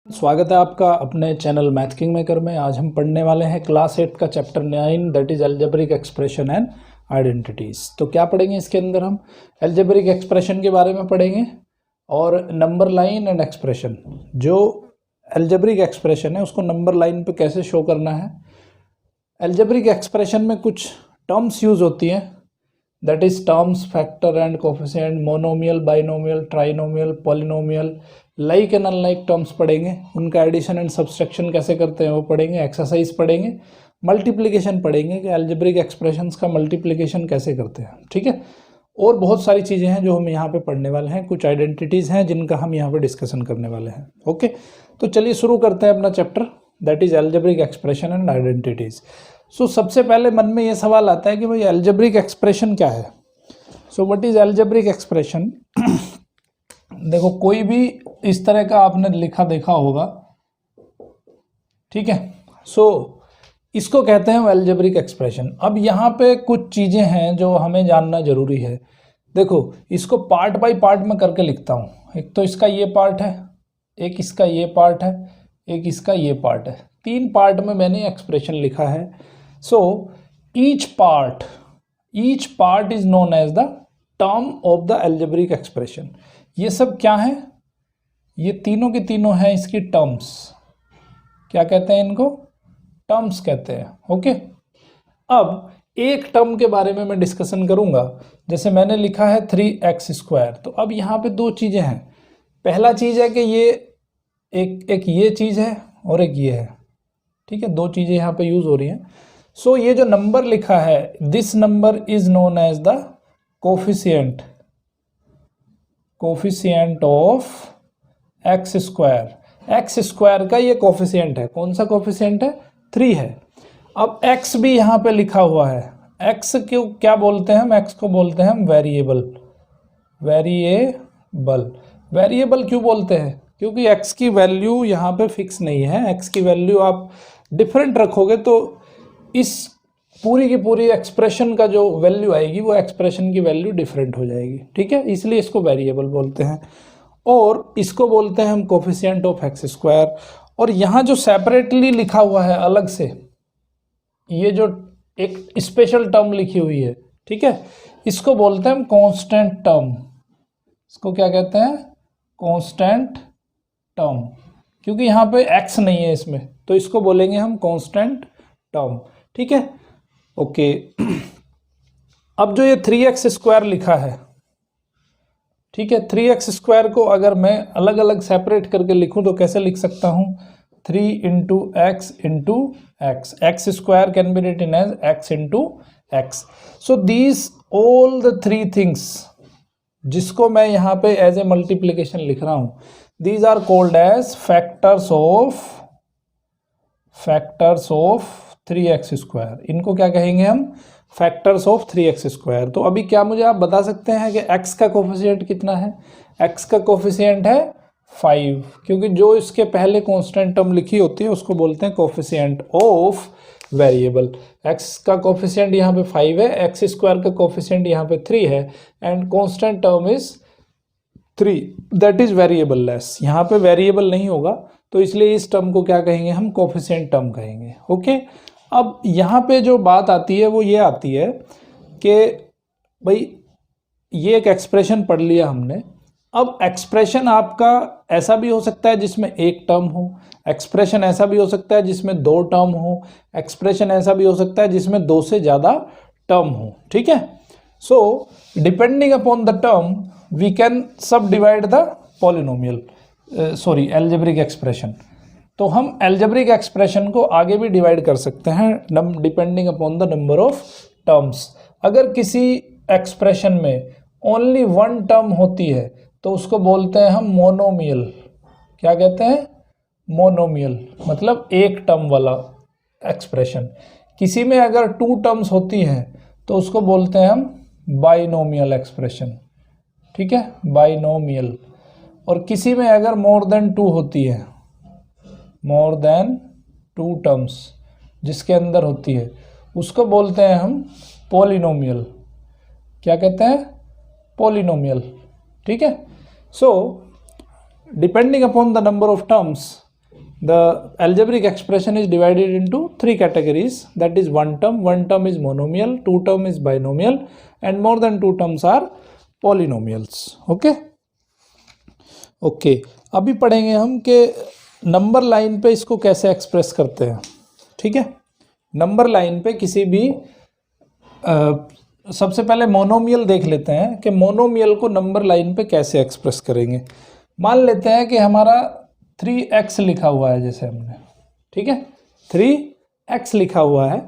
स्वागत है आपका अपने चैनल मैथ किंग मेकर में। आज हम पढ़ने वाले हैं क्लास 8 का chapter 9 that is algebraic expression and identities. तो क्या पढ़ेंगे इसके अंदर? हम अलजेब्रिक एक्सप्रेशन के बारे में पढ़ेंगे और नंबर लाइन एंड एक्सप्रेशन। जो अलजेब्रिक एक्सप्रेशन है उसको नंबर लाइन पे कैसे शो करना है। अलजेब्रिक एक्सप्रेशन में कुछ टर्म्स यूज होती हैं that is terms, factor and coefficient, monomial, binomial, trinomial, polynomial, like and unlike terms पढ़ेंगे। उनका एडिशन एंड सब्सट्रैक्शन कैसे करते हैं वो पढ़ेंगे। एक्सरसाइज पढ़ेंगे, मल्टीप्लिकेशन पढ़ेंगे कि अलजेब्रिक एक्सप्रेशंस का मल्टीप्लिकेशन कैसे करते हैं, ठीक है। और बहुत सारी चीज़ें हैं जो हम यहाँ पे पढ़ने वाले हैं। कुछ आइडेंटिटीज़ हैं जिनका हम यहाँ पे डिस्कशन करने वाले हैं। ओके, तो चलिए शुरू करते हैं अपना chapter that is algebraic expression and identities. So सबसे पहले मन में ये सवाल आता है कि भाई अलजेब्रिक एक्सप्रेशन क्या है। So what is algebraic expression. देखो, कोई भी इस तरह का आपने लिखा देखा होगा, ठीक है। सो इसको कहते हैं अलजेब्रिक एक्सप्रेशन। अब यहाँ पे कुछ चीज़ें हैं जो हमें जानना जरूरी है। देखो, इसको पार्ट बाय पार्ट में करके लिखता हूँ। एक तो इसका ये पार्ट है, एक इसका ये पार्ट है, एक इसका ये पार्ट है। तीन पार्ट में मैंने एक्सप्रेशन लिखा है। So each part is known as the term of the algebraic expression. ये सब क्या है? ये तीनों के तीनों हैं इसकी टर्म्स। क्या कहते हैं इनको? टर्म्स कहते हैं। ओके, अब एक टर्म के बारे में मैं डिस्कशन करूंगा। जैसे मैंने लिखा है 3x²। तो अब यहाँ पे दो चीज़ें हैं। पहला चीज़ है कि ये एक ये चीज़ है और एक ये है, ठीक है। दो चीज़ें यहाँ पे यूज हो रही हैं। सो ये जो नंबर लिखा है, this number is known as the coefficient of x²। का ये कोफिशिएंट है। कौन सा कोफिशिएंट है? 3 है। अब x भी यहाँ पे लिखा हुआ है। x क्यों क्या बोलते हैं हम? x को बोलते हैं हम वेरिएबल। वेरिएबल क्यों बोलते हैं? क्योंकि x की वैल्यू यहाँ पे फिक्स नहीं है। x की वैल्यू आप डिफरेंट रखोगे तो इस पूरी की पूरी एक्सप्रेशन का जो वैल्यू आएगी वो एक्सप्रेशन की वैल्यू डिफरेंट हो जाएगी, ठीक है। इसलिए इसको वेरिएबल बोलते हैं और इसको बोलते हैं हम कोफिशिएंट ऑफ x²। और यहाँ जो सेपरेटली लिखा हुआ है अलग से, ये जो एक स्पेशल टर्म लिखी हुई है, ठीक है, इसको बोलते हैं हम कांस्टेंट टर्म। इसको क्या कहते हैं? Constant term. क्योंकि यहाँ पे x नहीं है इसमें, तो इसको बोलेंगे हम कांस्टेंट टर्म, ठीक है। ओके, अब जो ये 3x² लिखा है, ठीक है, 3x² को अगर मैं अलग अलग सेपरेट करके लिखूं तो कैसे लिख सकता हूं? 3 × x x² can be written as x × x। So these all the three things जिसको मैं यहाँ पे एज ए मल्टीप्लीकेशन लिख रहा हूं, these are called as factors of 3x²। इनको क्या कहेंगे हम? Factors of 3x²। तो अभी क्या मुझे आप बता सकते हैं कि x का कोफिशिएंट कितना है? x का कोफिशिएंट है 5, क्योंकि जो इसके पहले कांस्टेंट टर्म लिखी होती है उसको बोलते हैं कोफिशिएंट ऑफ वेरिएबल। x का कोफिशिएंट यहाँ पे 5 है, x² का कोफिशिएंट यहाँ पे 3 है and constant term is 3, that is variable less. यहाँ पे वेरिएबल नहीं होगा तो इसलिए इस टर्म को क्या कहेंगे हम? कोफिशिएंट टर्म कहेंगे। ओके, अब यहाँ पे जो बात आती है वो ये आती है कि भाई ये एक एक्सप्रेशन पढ़ लिया हमने। अब एक्सप्रेशन आपका ऐसा भी हो सकता है जिसमें एक टर्म हो, एक्सप्रेशन ऐसा भी हो सकता है जिसमें 2 टर्म हो, एक्सप्रेशन ऐसा भी हो सकता है जिसमें 2 से ज़्यादा टर्म हो, ठीक है। So depending upon the term we can subdivide the polynomial algebraic expression. तो हम अलजेब्रिक एक्सप्रेशन को आगे भी डिवाइड कर सकते हैं depending upon the number of terms. अगर किसी एक्सप्रेशन में ओनली 1 टर्म होती है तो उसको बोलते हैं हम मोनोमियल। क्या कहते हैं? मोनोमियल, मतलब एक टर्म वाला एक्सप्रेशन। किसी में अगर 2 टर्म्स होती हैं तो उसको बोलते हैं हम बाइनोमियल एक्सप्रेशन, ठीक है, बाइनोमियल। और किसी में अगर मोर देन 2 होती है, मोर देन 2 टर्म्स जिसके अंदर होती है, उसको बोलते हैं हम पॉलिनोमियल। क्या कहते हैं? पॉलिनोमियल, ठीक है। So depending upon the number of terms The algebraic expression is divided into three categories, that is one term is monomial, two term is binomial, and more than two terms are polynomials. Okay अभी पढ़ेंगे हम कि number line पे इसको कैसे express करते हैं। ठीक है, नंबर लाइन पे किसी भी सबसे पहले मोनोमियल देख लेते हैं कि मोनोमियल को नंबर लाइन पे कैसे एक्सप्रेस करेंगे। मान लेते हैं कि हमारा 3x लिखा हुआ है, जैसे हमने, ठीक है 3x लिखा हुआ है,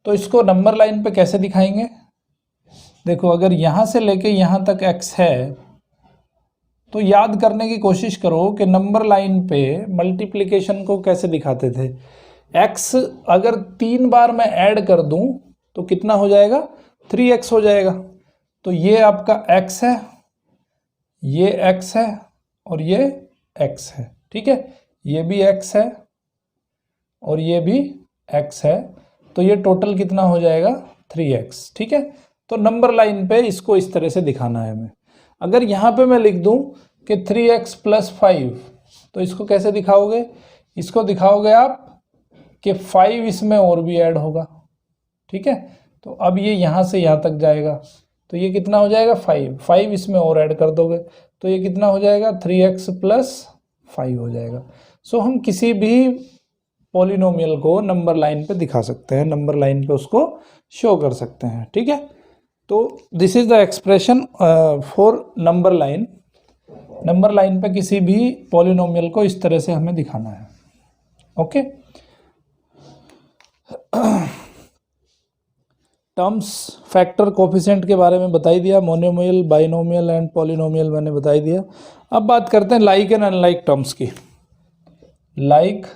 तो इसको नंबर लाइन पे कैसे दिखाएंगे। देखो अगर यहाँ से लेके यहाँ तक x है तो याद करने की कोशिश करो कि नंबर लाइन पे मल्टीप्लिकेशन को कैसे दिखाते थे। x अगर 3 बार मैं ऐड कर दूं तो कितना हो जाएगा, 3x हो जाएगा। तो ये आपका x है, ये x है और ये x है, ठीक है, ये भी x है और ये भी x है, तो ये टोटल कितना हो जाएगा 3x। ठीक है, तो नंबर लाइन पे इसको इस तरह से दिखाना है हमें। अगर यहाँ पे मैं लिख दूं कि 3x + 5, तो इसको कैसे दिखाओगे, इसको दिखाओगे आप कि 5 इसमें और भी ऐड होगा। ठीक है, तो अब ये यहाँ से यहाँ तक जाएगा, तो ये कितना हो जाएगा 5 इसमें और ऐड कर दोगे तो ये कितना हो जाएगा 3x + 5 हो जाएगा। सो हम किसी भी पॉलिनोमियल को नंबर लाइन पे दिखा सकते हैं, नंबर लाइन पे उसको शो कर सकते हैं। ठीक है, तो this is the expression for number line. Number line पे किसी भी पॉलिनोमियल को इस तरह से हमें दिखाना है। ओके, टर्म्स, फैक्टर, कोफिशिएंट के बारे में बता ही दिया, मोनोमियल, बाइनोमियल एंड पॉलिनोमियल मैंने बता ही दिया। अब बात करते हैं लाइक एंड अनलाइक टर्म्स की। लाइक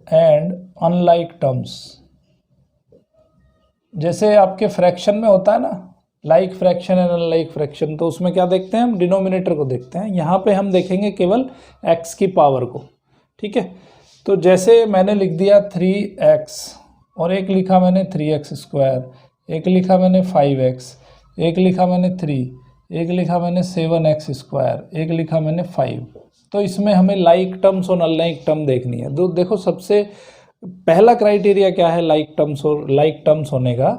एंड अनलाइक टर्म्स, जैसे आपके फ्रैक्शन में होता है ना, like fraction and unlike fraction, तो उसमें क्या देखते हैं हम, डिनोमिनेटर को देखते हैं। यहाँ पे हम देखेंगे केवल x की पावर को। ठीक है, तो जैसे मैंने लिख दिया 3x और एक लिखा मैंने 3x², एक लिखा मैंने 5x, एक लिखा मैंने 3, एक लिखा मैंने 7x², एक लिखा मैंने 5। तो इसमें हमें लाइक टर्म्स और अनलाइक टर्म देखनी है। तो देखो सबसे पहला क्राइटेरिया क्या है लाइक टर्म्स और लाइक टर्म्स होने का,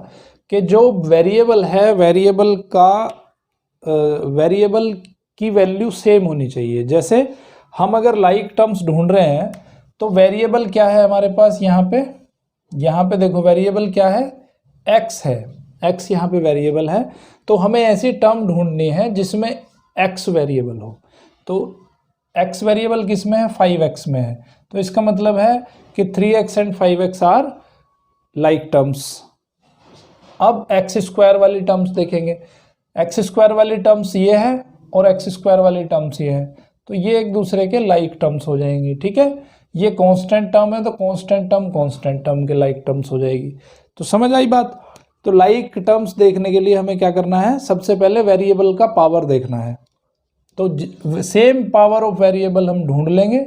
कि जो वेरिएबल है वेरिएबल की वैल्यू सेम होनी चाहिए। जैसे हम अगर लाइक टर्म्स ढूंढ रहे हैं तो वेरिएबल क्या है हमारे पास, यहाँ पे देखो वेरिएबल क्या है, x है, x यहाँ पे वेरिएबल है। तो हमें ऐसी टर्म ढूंढनी है जिसमें x वेरिएबल हो। तो x वेरिएबल किस में है, 5x में है, तो इसका मतलब है कि 3x and 5x are like terms. अब x² वाली टर्म्स देखेंगे, x² वाली टर्म्स ये है और x² वाली टर्म्स ये है, तो ये एक दूसरे के लाइक टर्म्स हो जाएंगी। ठीक है, ये कांस्टेंट टर्म है तो कांस्टेंट टर्म के लाइक टर्म्स हो जाएगी। तो समझ आई बात। तो लाइक टर्म्स देखने के लिए हमें क्या करना है, सबसे पहले वेरिएबल का पावर देखना है। तो सेम पावर ऑफ वेरिएबल हम ढूंढ लेंगे,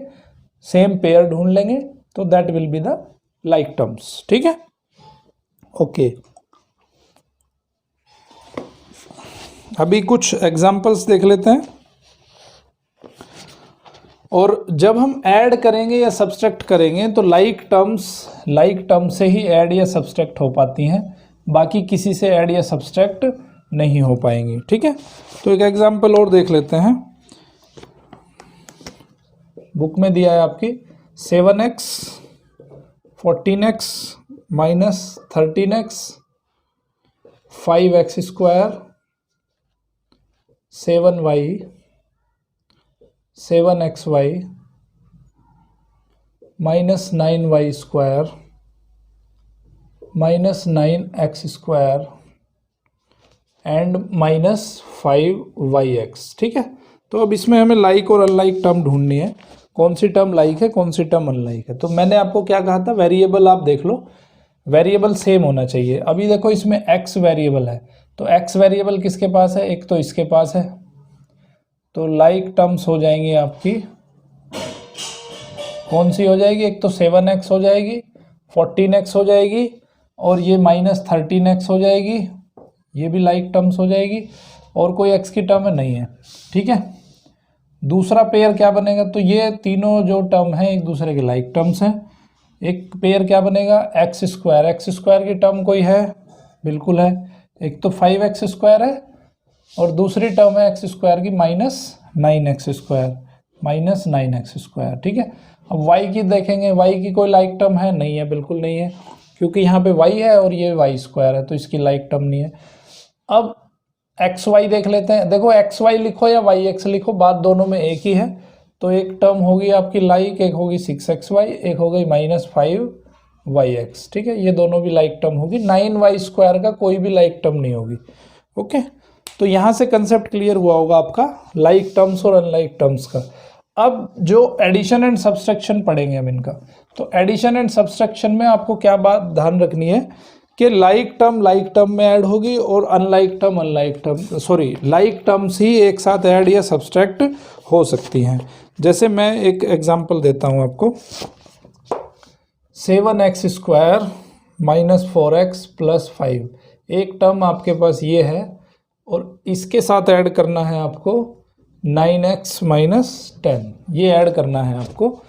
सेम पेयर ढूंढ लेंगे, तो that will be the like terms. ठीक है, ओके। अभी कुछ एग्जांपल्स देख लेते हैं। और जब हम ऐड करेंगे या सब्सट्रैक्ट करेंगे तो लाइक टर्म से ही ऐड या सब्सट्रैक्ट हो पाती हैं, बाकी किसी से ऐड या सब्सट्रैक्ट नहीं हो पाएंगी। ठीक है, तो एक एग्जांपल और देख लेते हैं। बुक में दिया है आपकी 7x 14x - 13x 5x² 7y 7xy -9y² -9x² and -5yx। ठीक है, तो अब इसमें हमें लाइक और अनलाइक टर्म ढूंढनी है, कौन सी टर्म लाइक है कौन सी टर्म अनलाइक है। तो मैंने आपको क्या कहा था, वेरिएबल आप देख लो, वेरिएबल सेम होना चाहिए। अभी देखो इसमें x वेरिएबल है, तो x वेरिएबल किसके पास है, एक तो इसके पास है, तो लाइक टर्म्स हो जाएंगी आपकी, कौन सी हो जाएगी, एक तो 7x हो जाएगी, 14x हो जाएगी और ये -13x हो जाएगी, ये भी लाइक टर्म्स हो जाएगी, और कोई x की टर्म नहीं है। ठीक है, दूसरा पेयर क्या बनेगा, तो ये तीनों जो टर्म है एक दूसरे के लाइक टर्म्स हैं। एक पेयर क्या बनेगा, एक्स स्क्वायर की टर्म कोई है, बिल्कुल है। एक तो 5x² है और दूसरी टर्म है एक्स स्क्वायर की -9x²। ठीक है। अब y की देखेंगे, y की कोई लाइक टर्म है, नहीं है, बिल्कुल नहीं है, क्योंकि यहाँ पे y है और ये y² है, तो इसकी लाइक टर्म नहीं है। अब xy देख लेते हैं। देखो xy लिखो या yx लिखो, बात दोनों में एक ही है। तो एक टर्म होगी आपकी लाइक, एक होगी 6xy, एक हो गई -5yx। ठीक है, ये दोनों भी लाइक टर्म होगी। 9y² का कोई भी लाइक टर्म नहीं होगी। ओके, तो यहाँ से कंसेप्ट क्लियर हुआ होगा आपका लाइक टर्म्स और अनलाइक टर्म्स का। अब जो एडिशन एंड सब्सट्रैक्शन पढ़ेंगे हम इनका, तो एडिशन एंड सब्सट्रैक्शन में आपको क्या बात ध्यान रखनी है कि लाइक टर्म में ऐड होगी और लाइक टर्म्स ही एक साथ ऐड या सब्सट्रैक्ट हो सकती हैं। जैसे मैं एक एग्जांपल देता हूं आपको, 7x² -4x + 5, एक टर्म आपके पास ये है और इसके साथ ऐड करना है आपको 9x - 10, ये ऐड करना है आपको।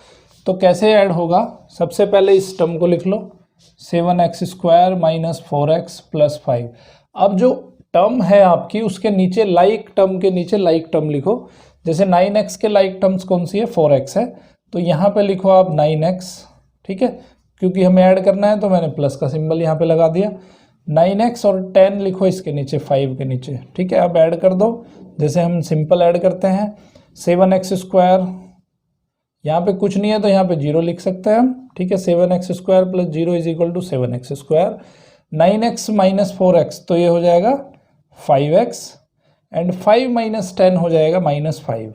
तो कैसे ऐड होगा, सबसे पहले इस टर्म को लिख लो, 7x² -4x + 5। अब जो टर्म है आपकी उसके नीचे लाइक टर्म के नीचे लाइक टर्म लिखो। जैसे 9x के लाइक टर्म्स कौन सी है, 4x है, तो यहाँ पे लिखो आप 9x। ठीक है, क्योंकि हमें ऐड करना है तो मैंने प्लस का सिंबल यहाँ पे लगा दिया। 9x और 10 लिखो इसके नीचे, 5 के नीचे। ठीक है, अब ऐड कर दो, जैसे हम सिंपल ऐड करते हैं। 7x², यहाँ पे कुछ नहीं है तो यहाँ पे 0 लिख सकते हैं हम। ठीक है, 7x² + 0 = 7x²। 9x - 4x, तो ये हो जाएगा 5x, एंड 5 - 10 हो जाएगा -5।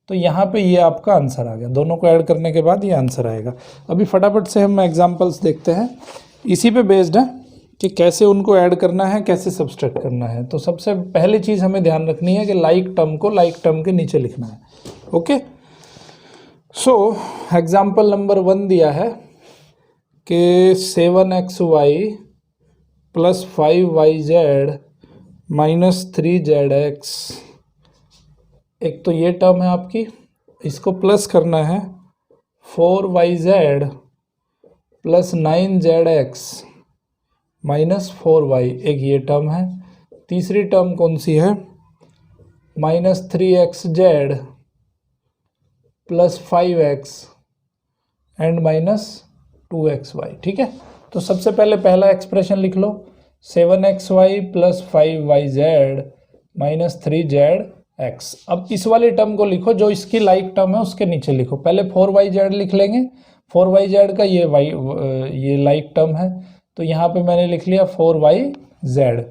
तो यहाँ पे ये आपका आंसर आ गया। दोनों को ऐड करने के बाद ये आंसर आएगा। अभी फटाफट से हम एग्जांपल्स देखते हैं, इसी पे बेस्ड है कि कैसे उनको ऐड करना है, कैसे सब्सट्रैक्ट करना है। तो सबसे पहली चीज़ हमें ध्यान रखनी है कि लाइक टर्म को लाइक टर्म के नीचे लिखना है। ओके, सो एग्जाम्पल नंबर 1 दिया है कि 7xy + 5yz - 3zx। एक तो ये टर्म है आपकी, इसको प्लस करना है 4yz + 9zx - 4y, एक ये टर्म है। तीसरी टर्म कौन सी है, -3xz + 5x एंड -2xy। ठीक है, तो सबसे पहले पहला एक्सप्रेशन लिख लो, 7xy + 5yz - 3zx। अब इस वाली टर्म को लिखो, जो इसकी लाइक टर्म है उसके नीचे लिखो। पहले 4yz लिख लेंगे, 4yz का ये लाइक टर्म है, तो यहाँ पे मैंने लिख लिया 4yz।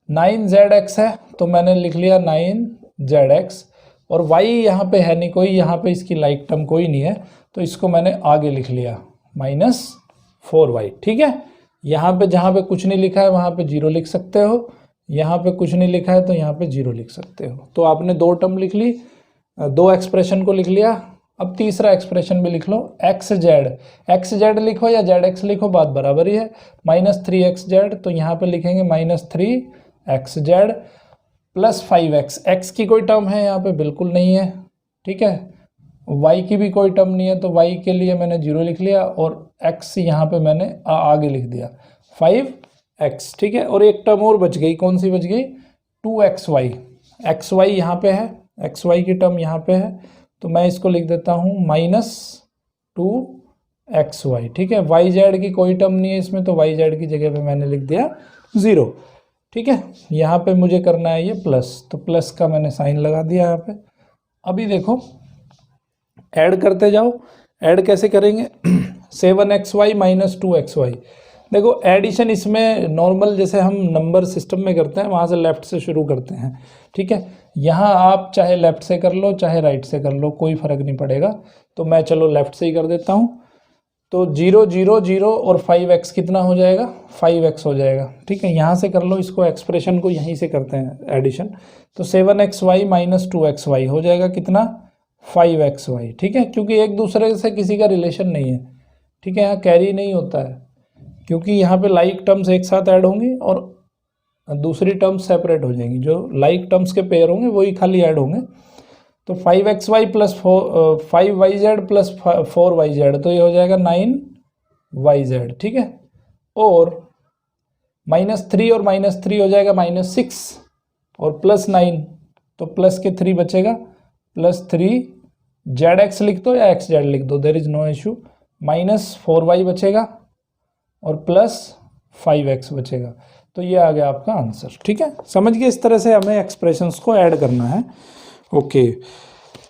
9zx है तो मैंने लिख लिया 9zx, और y यहाँ पे है नहीं कोई, यहाँ पे इसकी लाइक टर्म कोई नहीं है, तो इसको मैंने आगे लिख लिया -4y। ठीक है, यहाँ पे जहाँ पे कुछ नहीं लिखा है वहाँ पे 0 लिख सकते हो, यहाँ पे कुछ नहीं लिखा है तो यहाँ पे 0 लिख सकते हो। तो आपने 2 टर्म लिख ली, 2 एक्सप्रेशन को लिख लिया। अब तीसरा एक्सप्रेशन भी लिख लो, xz लिखो या zx लिखो, बात बराबर ही है। -3xz, तो यहाँ पे लिखेंगे -3xz + 5x। x की कोई टर्म है यहाँ पे, बिल्कुल नहीं है। ठीक है, y की भी कोई टर्म नहीं है, तो y के लिए मैंने 0 लिख लिया, और x यहाँ पे मैंने आगे लिख दिया 5x। ठीक है, और एक टर्म और बच गई, कौन सी बच गई, 2xy। xy यहाँ पे है, xy की टर्म यहाँ पे है, तो मैं इसको लिख देता हूँ -2xy। ठीक है, yz की कोई टर्म नहीं है इसमें, तो yz की जगह पे मैंने लिख दिया 0। ठीक है, यहाँ पे मुझे करना है ये प्लस, तो प्लस का मैंने साइन लगा दिया यहाँ पे। अभी देखो ऐड करते जाओ, ऐड कैसे करेंगे, 7xy - 2xy। देखो एडिशन इसमें नॉर्मल जैसे हम नंबर सिस्टम में करते हैं वहाँ से लेफ्ट से शुरू करते हैं। ठीक है, यहाँ आप चाहे लेफ्ट से कर लो चाहे राइट से कर लो, कोई फ़र्क नहीं पड़ेगा। तो मैं चलो लेफ्ट से ही कर देता हूँ। तो 0 0 0 और 5x कितना हो जाएगा, 5x हो जाएगा। ठीक है, यहाँ से कर लो इसको, एक्सप्रेशन को यहीं से करते हैं एडिशन। तो 7xy - 2xy हो जाएगा कितना, 5xy। ठीक है, क्योंकि एक दूसरे से किसी का रिलेशन नहीं है। ठीक है, यहाँ कैरी नहीं होता है, क्योंकि यहाँ पे लाइक टर्म्स एक साथ ऐड होंगी और दूसरी टर्म्स सेपरेट हो जाएंगी। जो लाइक टर्म्स के पेयर होंगे वही खाली ऐड होंगे। तो तो 5xy plus 5yz plus 4yz, तो ये हो जाएगा 9yz, ठीक है। और -3 और -3 हो जाएगा -6 और +9, तो प्लस के 3 बचेगा, +3 zx लिख दो या xz लिख दो, there is no issue. -4y बचेगा और +5x बचेगा, तो ये आ गया आपका आंसर, ठीक है। समझ गए, इस तरह से हमें एक्सप्रेशंस को ऐड करना है। ओके,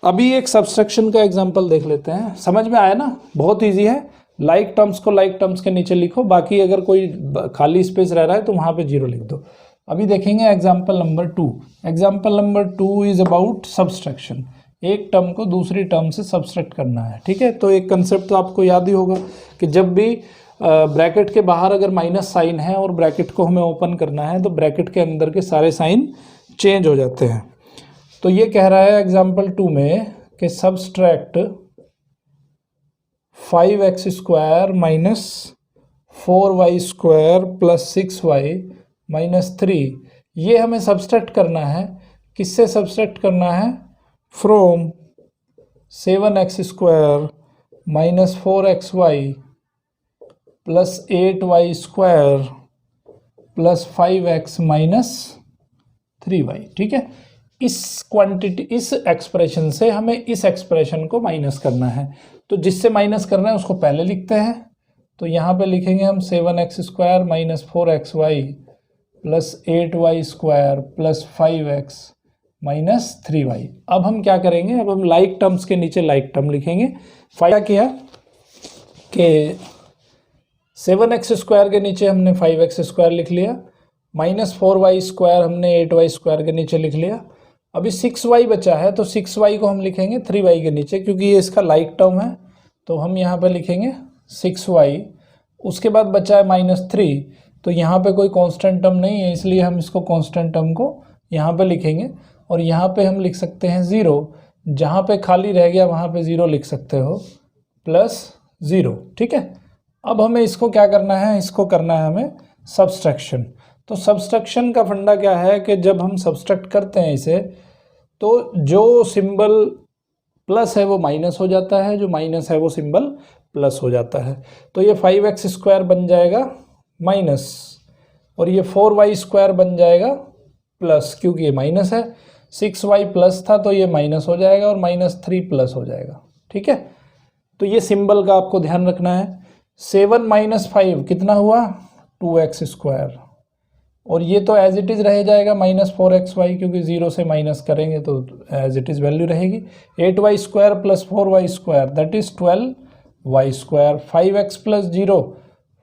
अभी एक सब्सट्रैक्शन का एग्जांपल देख लेते हैं। समझ में आया ना, बहुत इजी है। लाइक टर्म्स को लाइक टर्म्स के नीचे लिखो, बाकी अगर कोई खाली स्पेस रह रहा है तो वहाँ पे 0 लिख दो। अभी देखेंगे example number 2। Example number 2 is about subtraction. एक टर्म को दूसरी टर्म से सब्सट्रैक्ट करना है, ठीक है। तो एक कंसेप्ट तो आपको याद ही होगा कि जब भी ब्रैकेट के बाहर अगर माइनस साइन है और ब्रैकेट को हमें ओपन करना है तो ब्रैकेट के अंदर के सारे साइन चेंज हो जाते हैं। तो ये कह रहा है एग्जाम्पल 2 में कि subtract 5x² minus 4y² plus 6y minus 3, ये हमें सब्सट्रैक्ट करना है। किससे सब्सट्रैक्ट करना है? From 7x² minus 4xy plus 8y² plus 5x minus 3y, ठीक है। इस क्वांटिटी, इस एक्सप्रेशन से हमें इस एक्सप्रेशन को माइनस करना है। तो जिससे माइनस करना है उसको पहले लिखते हैं। तो यहाँ पे लिखेंगे हम 7x² minus 4xy plus 8y² plus 5x minus 3y। अब हम क्या करेंगे, अब हम लाइक टर्म्स के नीचे लाइक टर्म लिखेंगे। फायदा किया कि 7x² के नीचे हमने 5x² लिख लिया, माइनस 4y² हमने 8y² के नीचे लिख लिया। अभी 6y बचा है, तो 6y को हम लिखेंगे 3y के नीचे, क्योंकि ये इसका लाइक टर्म है। तो हम यहाँ पे लिखेंगे 6y। उसके बाद बचा है -3, तो यहाँ पे कोई कांस्टेंट टर्म नहीं है, इसलिए हम इसको कांस्टेंट टर्म को यहाँ पे लिखेंगे। और यहाँ पे हम लिख सकते हैं 0, जहाँ पे खाली रह गया वहाँ पे 0 लिख सकते हो, +0, ठीक है। अब हमें इसको क्या करना है, इसको करना है हमें सब्सट्रैक्शन। तो सब्सट्रैक्शन का फंडा क्या है कि जब हम सब्सट्रैक्ट करते हैं इसे, तो जो सिंबल प्लस है वो माइनस हो जाता है, जो माइनस है वो सिंबल प्लस हो जाता है। तो ये 5x² बन जाएगा माइनस, और ये 4y² बन जाएगा प्लस, क्योंकि ये माइनस है। 6y प्लस था तो ये माइनस हो जाएगा, और -3 प्लस हो जाएगा, ठीक है। तो ये सिंबल का आपको ध्यान रखना है। 7 माइनस 5 कितना हुआ? 2x², और ये तो एज इट इज़ रह जाएगा -4xy, क्योंकि 0 से माइनस करेंगे तो एज इट इज़ वैल्यू रहेगी। 8y² plus 4y² that is 12y²। 5x plus 0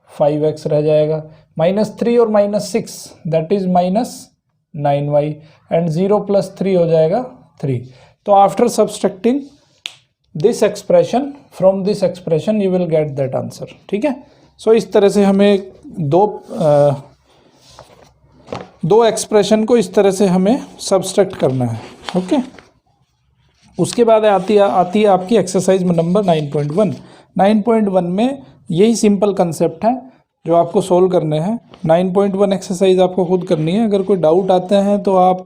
5x रह जाएगा, -3 और -6 that is -9y, and 0 plus 3 हो जाएगा 3। तो after subtracting this expression from this expression you will get that answer, ठीक है। सो इस तरह से हमें दो एक्सप्रेशन को इस तरह से हमें सब्सट्रैक्ट करना है, ओके। उसके बाद आती है आपकी एक्सरसाइज नंबर 9.1। 9.1 में यही सिंपल कंसेप्ट है जो आपको सोल्व करने हैं। 9.1 एक्सरसाइज आपको खुद करनी है। अगर कोई डाउट आते हैं तो आप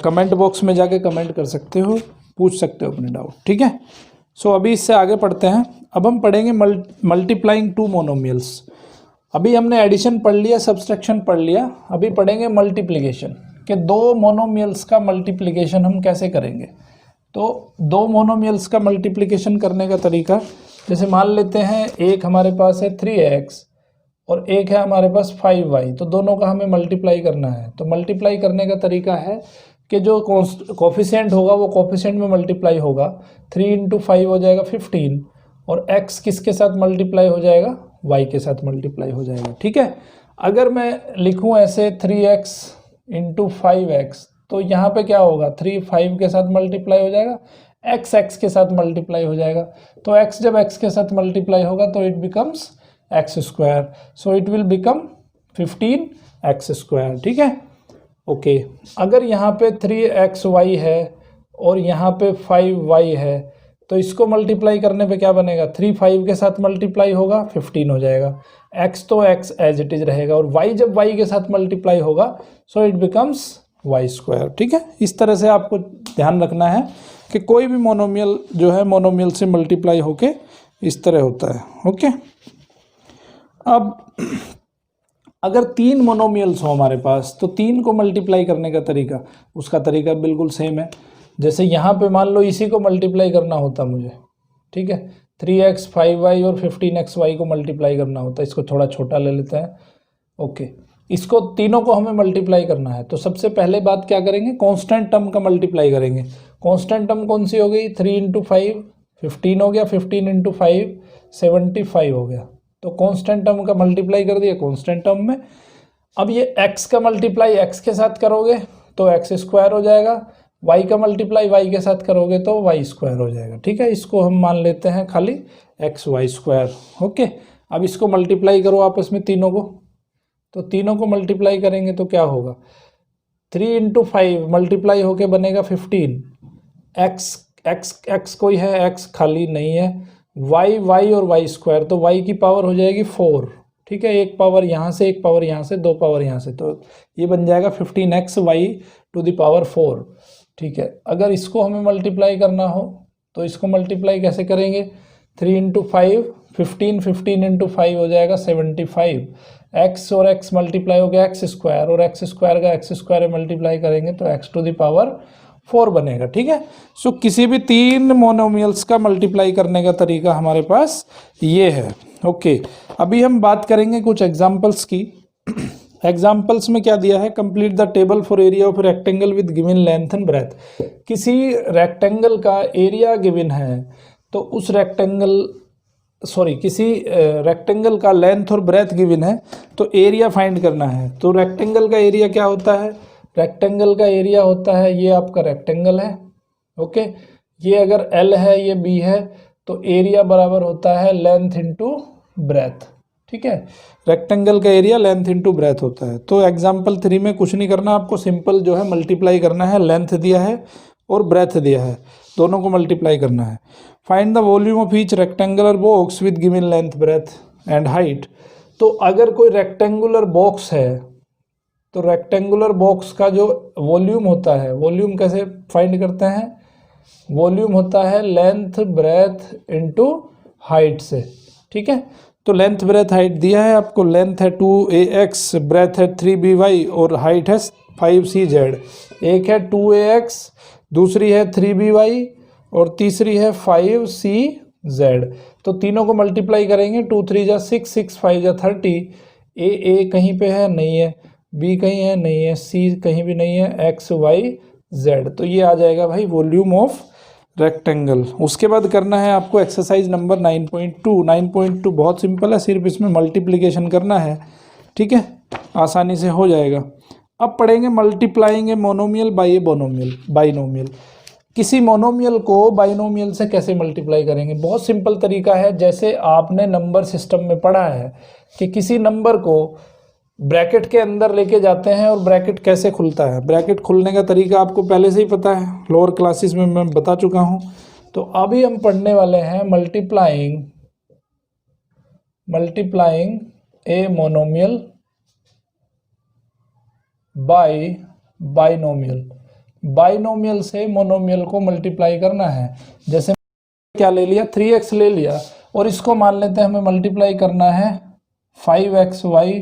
कमेंट बॉक्स में जाके कमेंट कर सकते हो, पूछ सकते हो अपने डाउट, ठीक है। सो अभी इससे आगे पढ़ते हैं। अब हम पढ़ेंगे मल्टीप्लाइंग 2 मोनोमियल्स। अभी हमने एडिशन पढ़ लिया, सब्सट्रैक्शन पढ़ लिया, अभी पढ़ेंगे मल्टीप्लिकेशन कि 2 मोनोमियल्स का मल्टीप्लिकेशन हम कैसे करेंगे। तो 2 मोनोमियल्स का मल्टीप्लिकेशन करने का तरीका, जैसे मान लेते हैं एक हमारे पास है 3x और एक है हमारे पास 5y, तो दोनों का हमें मल्टीप्लाई करना है। तो मल्टीप्लाई करने का तरीका है कि जो कोफिशिएंट होगा वो कोफिशिएंट में मल्टीप्लाई होगा। 3 × 5 हो जाएगा 15, और x किसके साथ मल्टीप्लाई हो जाएगा? y के साथ मल्टीप्लाई हो जाएगा, ठीक है। अगर मैं लिखूं ऐसे 3x × 5x, तो यहाँ पे क्या होगा? 3 5 के साथ मल्टीप्लाई हो जाएगा, x के साथ मल्टीप्लाई हो जाएगा। तो x जब x के साथ मल्टीप्लाई होगा तो it becomes x², so it will become 15x², ठीक है। ओके, अगर यहाँ पे 3xy है और यहाँ पे 5y है, तो इसको मल्टीप्लाई करने पे क्या बनेगा? 3 5 के साथ मल्टीप्लाई होगा 15 हो जाएगा। x तो x एज इट इज रहेगा, और y जब y के साथ मल्टीप्लाई होगा सो इट बिकम्स y², ठीक है। इस तरह से आपको ध्यान रखना है कि कोई भी मोनोमियल जो है मोनोमियल से मल्टीप्लाई होके इस तरह होता है। ओके, अब अगर 3 मोनोमियल्स हो हमारे पास तो 3 को मल्टीप्लाई करने का तरीका, उसका तरीका बिल्कुल सेम है। जैसे यहाँ पे मान लो इसी को मल्टीप्लाई करना होता मुझे, ठीक है, 3x 5y और 15xy को मल्टीप्लाई करना होता है। इसको थोड़ा छोटा ले लेते हैं। ओके, इसको तीनों को हमें मल्टीप्लाई करना है तो सबसे पहले बात क्या करेंगे, कांस्टेंट टर्म का मल्टीप्लाई करेंगे। कांस्टेंट टर्म कौन सी हो गई, 3 × 5 15 हो गया, 15 × 5 75 हो गया। तो कांस्टेंट टर्म का मल्टीप्लाई कर दिया कांस्टेंट टर्म में। अब ये x का मल्टीप्लाई x के साथ करोगे तो x² हो जाएगा, y का मल्टीप्लाई y के साथ करोगे तो y² हो जाएगा। ठीक है, इसको हम मान लेते हैं खाली xy²। ओके, अब इसको मल्टीप्लाई करो आपस में तीनों को, तो तीनों को मल्टीप्लाई करेंगे तो क्या होगा, 3 × 5 मल्टीप्लाई होके बनेगा 15, x कोई है, x खाली नहीं है, y और y², तो y की पावर हो जाएगी 4। ठीक है, एक पावर यहाँ से, एक पावर यहाँ से, 2 पावर यहाँ से, तो ये बन जाएगा 15x y⁴। ठीक है, अगर इसको हमें मल्टीप्लाई करना हो तो इसको मल्टीप्लाई कैसे करेंगे, 3 × 5 15 × 5 हो जाएगा 75, x और x मल्टीप्लाई हो गया x² और x² का x² मल्टीप्लाई करेंगे तो x⁴ बनेगा। ठीक है, सो किसी भी 3 मोनोमियल्स का मल्टीप्लाई करने का तरीका हमारे पास ये है। ओके, अभी हम बात करेंगे कुछ एग्जांपल्स की। एग्जांपल्स में क्या दिया है, complete the table for area of rectangle with given length and breadth. किसी रेक्टेंगल का एरिया गिवन है तो उस किसी रेक्टेंगल का लेंथ और ब्रेथ गिवन है तो एरिया फाइंड करना है। तो रेक्टेंगल का एरिया क्या होता है, रेक्टेंगल का एरिया होता है, ये आपका रेक्टेंगल है। ओके, ये अगर L है, ये B है, तो एरिया बराबर होता है लेंथ इंटू ब्रेथ। ठीक है, रेक्टेंगल का एरिया लेंथ इंटू ब्रेथ होता है। तो एग्जाम्पल 3 में कुछ नहीं करना, आपको सिंपल जो है मल्टीप्लाई करना है, लेंथ दिया है और ब्रेथ दिया है, दोनों को मल्टीप्लाई करना है। Find the volume of each rectangular box with given length breadth and height. तो अगर कोई रेक्टेंगुलर बॉक्स है तो रेक्टेंगुलर बॉक्स का जो वॉल्यूम होता है, वॉल्यूम कैसे फाइंड करते हैं, वॉल्यूम होता है लेंथ ब्रेथ इंटू हाइट से। ठीक है, तो लेंथ ब्रेथ हाइट दिया है आपको, लेंथ है 2ax, ब्रेथ है 3by और हाइट है 5cz। एक है 2ax, दूसरी है 3by और तीसरी है 5cz। तो तीनों को मल्टीप्लाई करेंगे, 2 3 जा 6, 6 5 जा 30। ए कहीं पे है, नहीं है, बी कहीं है, नहीं है, सी कहीं भी नहीं है, एक्स वाई जेड। तो ये आ जाएगा भाई वॉल्यूम ऑफ रेक्टेंगल। उसके बाद करना है आपको एक्सरसाइज नंबर 9.2। 9.2 बहुत सिंपल है, सिर्फ इसमें मल्टीप्लिकेशन करना है। ठीक है, आसानी से हो जाएगा। अब पढ़ेंगे multiplying a monomial by a binomial. किसी मोनोमियल को बाइनोमियल से कैसे मल्टीप्लाई करेंगे, बहुत सिंपल तरीका है। जैसे आपने नंबर सिस्टम में पढ़ा है कि किसी नंबर को ब्रैकेट के अंदर लेके जाते हैं और ब्रैकेट कैसे खुलता है, ब्रैकेट खुलने का तरीका आपको पहले से ही पता है, लोअर क्लासेस में मैं बता चुका हूं। तो अभी हम पढ़ने वाले हैं multiplying a monomial by binomial. Binomial से मोनोमियल को मल्टीप्लाई करना है। जैसे क्या ले लिया, 3x ले लिया और इसको मान लेते हैं हमें मल्टीप्लाई करना है 5xy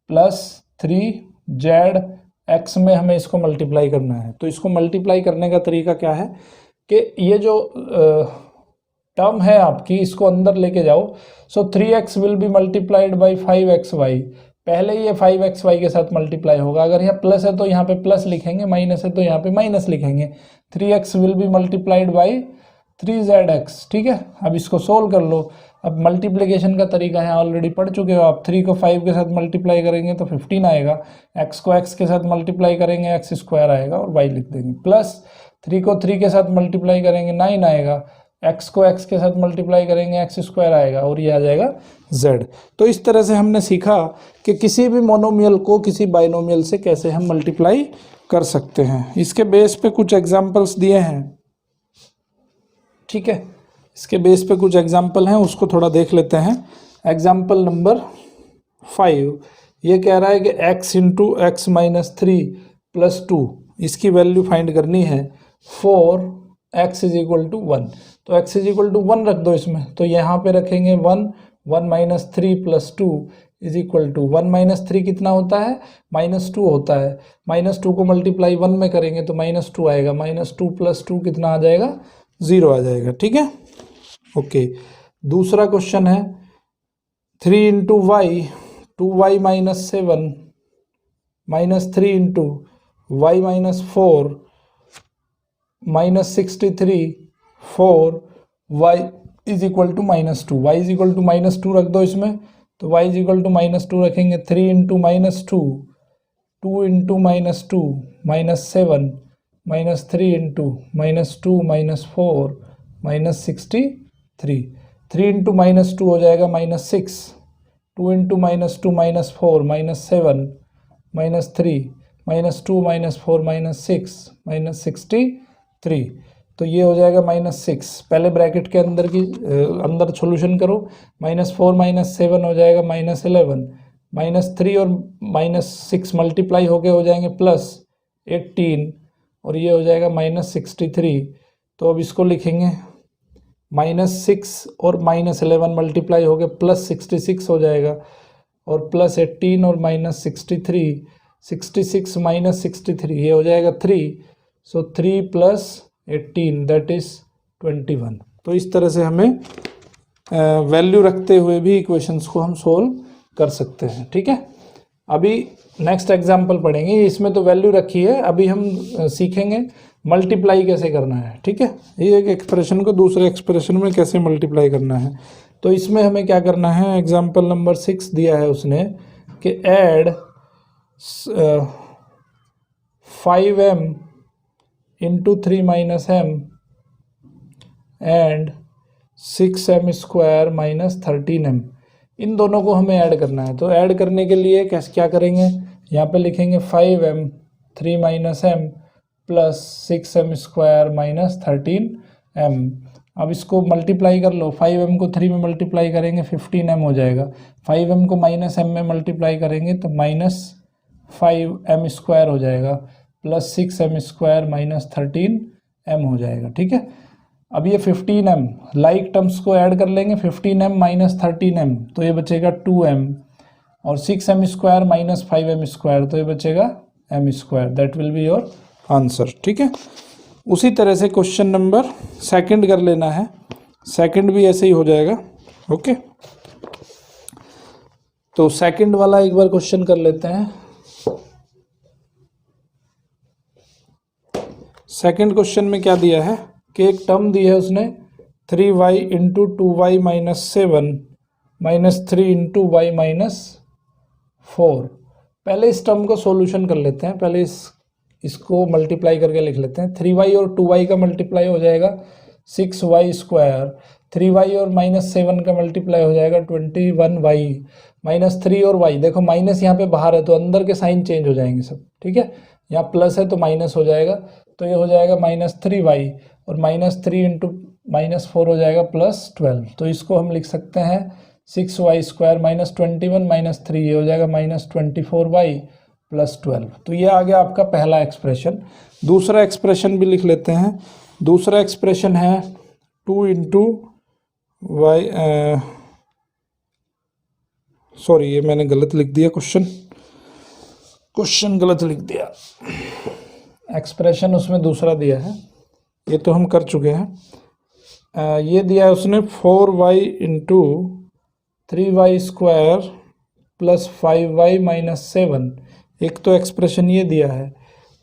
प्लस 3z x में, हमें इसको मल्टीप्लाई करना है। तो इसको मल्टीप्लाई करने का तरीका क्या है कि ये जो टर्म है आपकी, इसको अंदर लेके जाओ। सो 3x will be multiplied by 5xy। पहले ये 5xy के साथ मल्टीप्लाई होगा, अगर यहाँ प्लस है तो यहाँ पे प्लस लिखेंगे, माइनस है तो यहाँ पे माइनस लिखेंगे। 3x will be multiplied by 3zx। ठीक है, अब इसको सोल्व कर लो। अब मल्टीप्लिकेशन का तरीका है, ऑलरेडी पढ़ चुके हो आप। 3 को 5 के साथ मल्टीप्लाई करेंगे तो 15 आएगा, x को x के साथ मल्टीप्लाई करेंगे x² आएगा और y लिख देंगे, प्लस 3 को 3 के साथ मल्टीप्लाई करेंगे 9 आएगा, x को x के साथ मल्टीप्लाई करेंगे x² आएगा और ये आ जाएगा z। तो इस तरह से हमने सीखा कि किसी भी मोनोमियल को किसी बाइनोमियल से कैसे हम मल्टीप्लाई कर सकते हैं। इसके बेस पे कुछ एग्जांपल्स दिए हैं। ठीक है, इसके बेस पे कुछ एग्जांपल हैं, उसको थोड़ा देख लेते हैं। एग्जांपल नंबर 5 ये कह रहा है कि x into x minus 3 plus 2, इसकी वैल्यू फाइंड करनी है 4 x इज इक्वल टू 1, तो x इज इक्वल टू 1 रख दो इसमें, तो यहाँ पे रखेंगे 1, 1 minus 3 plus 2 is equal to 1 minus 3 कितना होता है, -2 होता है, -2 को मल्टीप्लाई 1 में करेंगे तो -2 आएगा, -2 प्लस 2 कितना आ जाएगा, 0 आ जाएगा। ठीक है, ओके। दूसरा क्वेश्चन है 3 into y, 2y minus 7 minus 3 into y minus 4 minus 63 4 y is equal to -2, y is equal to -2 रख दो इसमें, तो y इज इक्वल टू -2 रखेंगे, 3 इंटू -2 2 इंटू -2 -7 -3 इंटू -2 -4 -63 3 इंटू -2 हो जाएगा -6, 2 इंटू -2 -4 -7 -3 -2 -4 -6 -63, तो ये हो जाएगा -6। पहले ब्रैकेट के अंदर की अंदर सॉल्यूशन करो, -4 -7 हो जाएगा -11, -3 और -6 मल्टीप्लाई होके हो जाएंगे +18 और ये हो जाएगा -63। तो अब इसको लिखेंगे -6 और -11 मल्टीप्लाई होके +66 हो जाएगा और +18 और -63, 66 -63 ये हो जाएगा 3, सो 3 + 18 दैट इज 21। तो इस तरह से हमें वैल्यू रखते हुए भी इक्वेशंस को हम सोल्व कर सकते हैं। ठीक है, अभी नेक्स्ट एग्जांपल पढ़ेंगे, इसमें तो वैल्यू रखी है, अभी हम सीखेंगे मल्टीप्लाई कैसे करना है। ठीक है, ये एक एक्सप्रेशन को दूसरे एक्सप्रेशन में कैसे मल्टीप्लाई करना है। तो इसमें हमें क्या करना है, एग्जांपल नंबर 6 दिया है उसने कि add 5m into 3 minus m and 6m square minus 13m, इन दोनों को हमें ऐड करना है। तो ऐड करने के लिए कैसे क्या करेंगे, यहाँ पे लिखेंगे 5m 3 minus m plus 6m square minus 13m। अब इसको मल्टीप्लाई कर लो, 5m को 3 में मल्टीप्लाई करेंगे 15m हो जाएगा, 5m को -m में मल्टीप्लाई करेंगे तो -5m स्क्वायर हो जाएगा plus 6m square minus 13m हो जाएगा। ठीक है, अब ये 15m लाइक टर्म्स को ऐड कर लेंगे, 15m माइनस 13m तो ये बचेगा 2m और 6m square minus 5m square तो ये बचेगा m square, that will be your answer. ठीक है, उसी तरह से क्वेश्चन नंबर सेकंड कर लेना है, सेकंड भी ऐसे ही हो जाएगा। ओके, तो सेकंड वाला एक बार क्वेश्चन कर लेते हैं। सेकंड क्वेश्चन में क्या दिया है कि एक टर्म दी है उसने 3y into 2y minus 7 minus 3 into y minus 4। पहले इस टर्म को सॉल्यूशन कर लेते हैं, पहले इसको मल्टीप्लाई करके लिख लेते हैं। 3y और 2y का मल्टीप्लाई हो जाएगा 6y स्क्वायर, 3y और -7 का मल्टीप्लाई हो जाएगा 21y, -3 और y, देखो माइनस यहाँ पे बाहर है तो अंदर के साइन चेंज हो जाएंगे सब। ठीक है, यहाँ प्लस है तो माइनस हो जाएगा, तो ये हो जाएगा -3y और -3 इंटू -4 हो जाएगा +12। तो इसको हम लिख सकते हैं 6y स्क्वायर -21 -3 ये हो जाएगा -24y +12। तो ये आ गया आपका पहला एक्सप्रेशन। दूसरा एक्सप्रेशन भी लिख लेते हैं। दूसरा एक्सप्रेशन है 2 इंटू वाई, सॉरी ये मैंने गलत लिख दिया, क्वेश्चन गलत लिख दिया, एक्सप्रेशन उसमें दूसरा दिया है, ये तो हम कर चुके हैं। ये दिया है उसने 4y into 3y square plus 5y minus 7, एक तो एक्सप्रेशन ये दिया है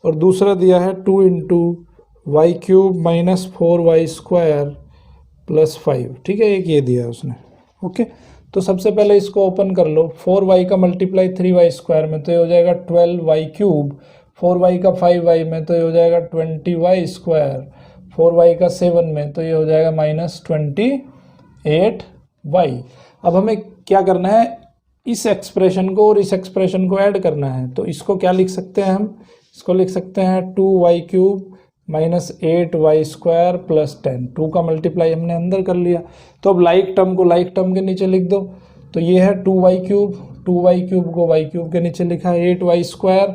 और दूसरा दिया है 2 into y cube minus 4y square plus 5। ठीक है, एक ये दिया है उसने। ओके, तो सबसे पहले इसको ओपन कर लो, 4y का मल्टीप्लाई 3y स्क्वायर में तो ये हो जाएगा 12y क्यूब, 4y का 5y में तो ये हो जाएगा 20y स्क्वायर, 4y का 7 में तो ये हो जाएगा -28y। अब हमें क्या करना है, इस एक्सप्रेशन को और इस एक्सप्रेशन को ऐड करना है। तो इसको क्या लिख सकते हैं हम, इसको लिख सकते हैं 2y cube minus 8y square plus 10, 2 का मल्टीप्लाई हमने अंदर कर लिया। तो अब लाइक टर्म को लाइक टर्म के नीचे लिख दो, तो ये है 2y क्यूब, 2y क्यूब को y क्यूब के नीचे लिखा है 8y स्क्वायर,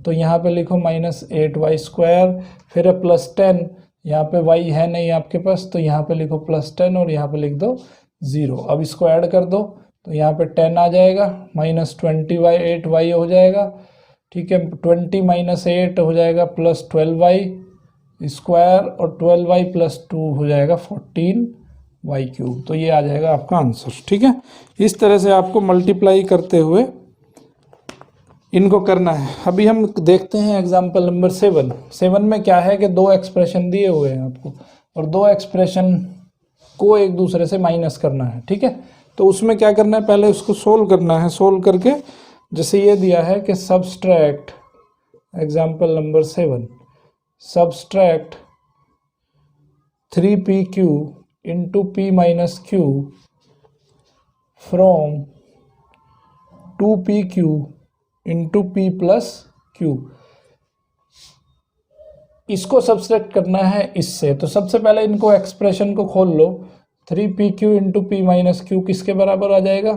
तो यहाँ पे लिखो -8y स्क्वायर, फिर है +10, यहाँ पे y है नहीं आपके पास, तो यहाँ पे लिखो +10 और यहाँ पे लिख दो 0। अब इसको ऐड कर दो तो यहाँ पे 10 आ जाएगा, -20y 8y हो जाएगा, ठीक है। 20 - 8 हो जाएगा +12y स्क्वायर और 12y + 2 हो जाएगा 14y³। तो ये आ जाएगा आपका आंसर, ठीक है। इस तरह से आपको मल्टीप्लाई करते हुए इनको करना है। अभी हम देखते हैं एग्जाम्पल नंबर 7 में क्या है कि दो एक्सप्रेशन दिए हुए हैं आपको और दो एक्सप्रेशन को एक दूसरे से माइनस करना है, ठीक है। तो उसमें क्या करना है, पहले उसको सोल्व करना है। सोल्व करके जैसे ये दिया है कि subtract, example number 7, subtract 3pq into p minus q from 2pq into p plus q। इसको सब्सट्रैक्ट करना है इससे। तो सबसे पहले इनको एक्सप्रेशन को खोल लो। 3pq into p minus q किसके बराबर आ जाएगा,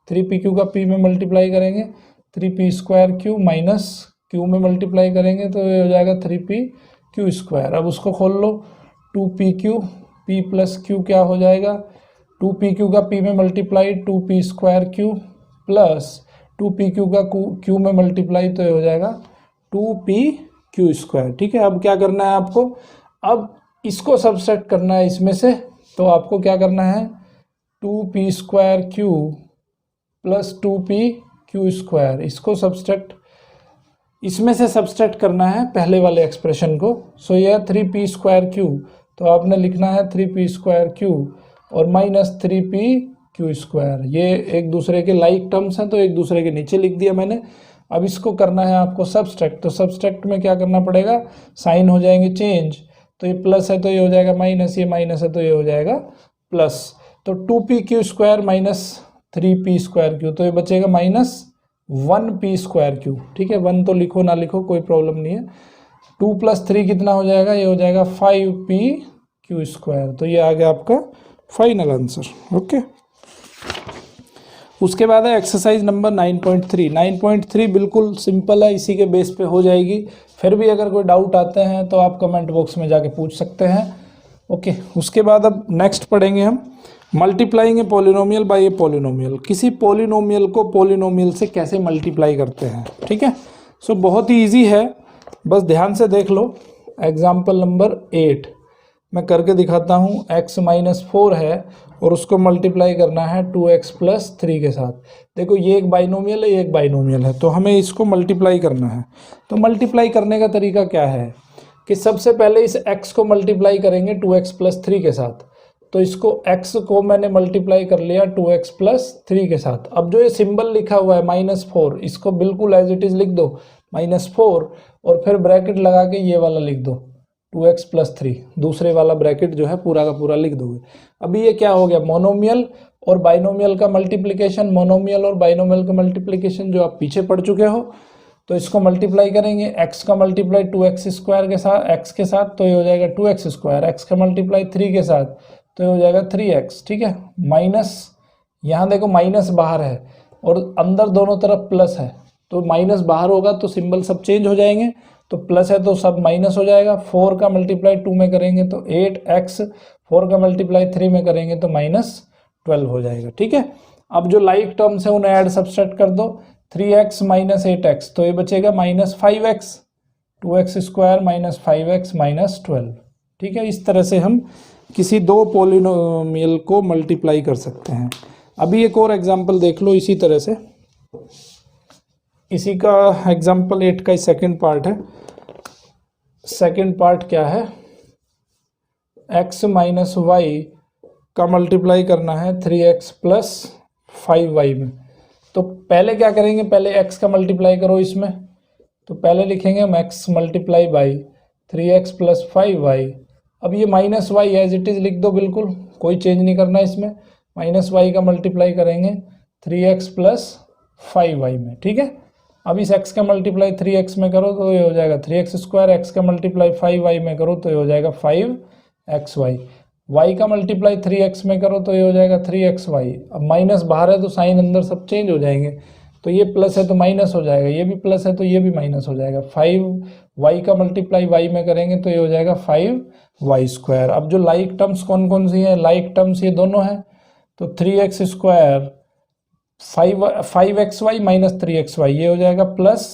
3pq का p में मल्टीप्लाई करेंगे 3p² माइनस q में मल्टीप्लाई करेंगे तो ये हो जाएगा 3pq²। अब उसको खोल लो, 2pq p प्लस q क्या हो जाएगा, 2pq का p में मल्टीप्लाई 2p² प्लस 2pq का q में मल्टीप्लाई तो ये हो जाएगा 2pq², ठीक है। अब क्या करना है आपको, अब इसको सब्सट्रैक्ट करना है इसमें से। तो आपको क्या करना है, 2p² प्लस 2pq², इसको सब्सट्रैक्ट इसमें से सब्सट्रैक्ट करना है पहले वाले एक्सप्रेशन को। सो यह 3p²q, तो आपने लिखना है 3p² और माइनस 3pq²। ये एक दूसरे के लाइक टर्म्स हैं तो एक दूसरे के नीचे लिख दिया मैंने। अब इसको करना है आपको सब्सट्रैक्ट। तो सब्सट्रैक्ट में क्या करना पड़ेगा, साइन हो जाएंगे चेंज। तो ये प्लस है तो ये हो जाएगा माइनस, ये माइनस है तो ये हो जाएगा प्लस। तो 2pq² माइनस 3p²q, तो ये बचेगा -1p²q, ठीक है। 1 तो लिखो ना लिखो कोई प्रॉब्लम नहीं है। 2 + 3 कितना हो जाएगा, ये हो जाएगा 5pq²। तो ये आ गया आपका फाइनल आंसर, ओके। उसके बाद है एक्सरसाइज नंबर 9.3। 9.3 बिल्कुल सिंपल है, इसी के बेस पे हो जाएगी। फिर भी अगर कोई डाउट आते हैं तो आप कमेंट बॉक्स में जाके पूछ सकते हैं, ओके। उसके बाद अब नेक्स्ट पढ़ेंगे हम multiplying a polynomial bye a polynomial. किसी पॉलिनोमियल को पॉलिनोमियल से कैसे मल्टीप्लाई करते हैं, ठीक है। सो बहुत ही ईजी है, बस ध्यान से देख लो। एग्जाम्पल नंबर 8 मैं करके दिखाता हूँ। x - 4 है और उसको मल्टीप्लाई करना है 2x + 3 के साथ। देखो ये एक बाइनोमियल है, ये एक बाइनोमियल है, तो हमें इसको मल्टीप्लाई करना है। तो मल्टीप्लाई करने का तरीका क्या है कि सबसे पहले इस x को मल्टीप्लाई करेंगे 2x + 3 के साथ। तो इसको x को मैंने मल्टीप्लाई कर लिया 2x + 3 के साथ। अब जो ये सिंबल लिखा हुआ है -4, इसको बिल्कुल एज इट इज़ लिख दो -4 और फिर ब्रैकेट लगा के ये वाला लिख दो 2x + 3, दूसरे वाला ब्रैकेट जो है पूरा का पूरा लिख दोगे। अभी ये क्या हो गया, मोनोमियल और बाइनोमियल का मल्टीप्लिकेशन। मोनोमियल और बाइनोमियल का मल्टीप्लिकेशन जो आप पीछे पढ़ चुके हो। तो इसको मल्टीप्लाई करेंगे, x का मल्टीप्लाई 2x² के साथ, x के साथ तो ये हो जाएगा 2x², x का मल्टीप्लाई 3 के साथ तो ये हो जाएगा 3x, ठीक है। माइनस, यहाँ देखो माइनस बाहर है और अंदर दोनों तरफ प्लस है, तो माइनस बाहर होगा तो सिंबल सब चेंज हो जाएंगे। तो प्लस है तो सब माइनस हो जाएगा। 4 का मल्टीप्लाई 2 में करेंगे तो 8x, 4 का मल्टीप्लाई 3 में करेंगे तो -12 हो जाएगा, ठीक है। अब जो लाइक टर्म्स है उन्हें ऐड सब्सट्रैक्ट कर दो। 3x - 8x तो ये बचेगा -5x, 2x² - 5x -12, ठीक है। इस तरह से हम किसी दो पॉलिनोमियल को मल्टीप्लाई कर सकते हैं। अभी एक और एग्जाम्पल देख लो इसी तरह से। इसी का एग्जाम्पल 8 का सेकंड पार्ट है। सेकंड पार्ट क्या है, x - y का मल्टीप्लाई करना है 3x + 5y में। तो पहले क्या करेंगे, पहले x का मल्टीप्लाई करो इसमें। तो पहले लिखेंगे हम x × 3x + 5y। अब ये -y एज इट इज़ लिख दो, बिल्कुल कोई चेंज नहीं करना इसमें। -y का मल्टीप्लाई करेंगे 3x + 5y में, ठीक है। अब इस x का मल्टीप्लाई 3x में करो तो ये हो जाएगा 3x², x का मल्टीप्लाई 5y में करो तो ये हो जाएगा 5xy, y का मल्टीप्लाई 3x में करो तो ये हो जाएगा 3xy। अब माइनस बाहर है तो साइन अंदर सब चेंज हो जाएंगे। तो ये प्लस है तो माइनस हो जाएगा, ये भी प्लस है तो ये भी माइनस हो जाएगा। 5y का मल्टीप्लाई y में करेंगे तो ये हो जाएगा 5y²। अब जो लाइक टर्म्स कौन कौन सी हैं, लाइक टर्म्स ये दोनों हैं, तो 3x², 5xy माइनस 3xy, ये हो जाएगा प्लस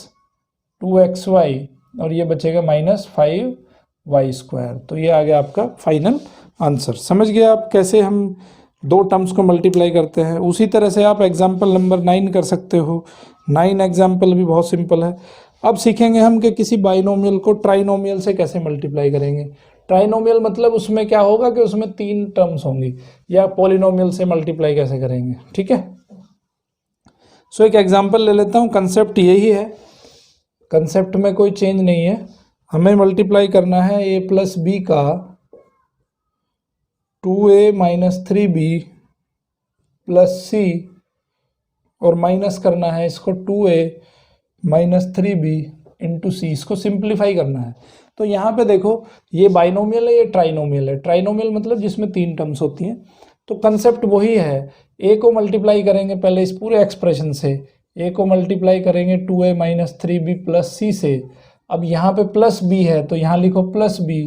2xy, और ये बचेगा माइनस 5y²। तो ये आ गया आपका फाइनल आंसर। समझ गए आप कैसे हम दो टर्म्स को मल्टीप्लाई करते हैं। उसी तरह से आप एग्जाम्पल नंबर 9 कर सकते हो। 9 एग्जाम्पल भी बहुत सिंपल है। अब सीखेंगे हम कि किसी बाइनोमियल को ट्राइनोमियल से कैसे मल्टीप्लाई करेंगे। ट्राइनोमियल मतलब उसमें क्या होगा कि उसमें 3 टर्म्स होंगी, या पॉलिनोमियल से मल्टीप्लाई कैसे करेंगे, ठीक है। सो एक एग्जाम्पल ले लेता हूँ। कंसेप्ट यही है, कंसेप्ट में कोई चेंज नहीं है। हमें मल्टीप्लाई करना है a प्लस बी का 2a माइनस 3b प्लस सी, और माइनस करना है इसको 2a माइनस 3b इंटू सी, इसको सिंप्लीफाई करना है। तो यहाँ पे देखो ये बाइनोमियल है, ये ट्राइनोमियल है। ट्राइनोमियल मतलब जिसमें 3 टर्म्स होती हैं। तो कंसेप्ट वही है, a को मल्टीप्लाई करेंगे पहले इस पूरे एक्सप्रेशन से, a को मल्टीप्लाई करेंगे 2a माइनस 3b प्लस सी से। अब यहाँ पे प्लस b है तो यहाँ लिखो प्लस b,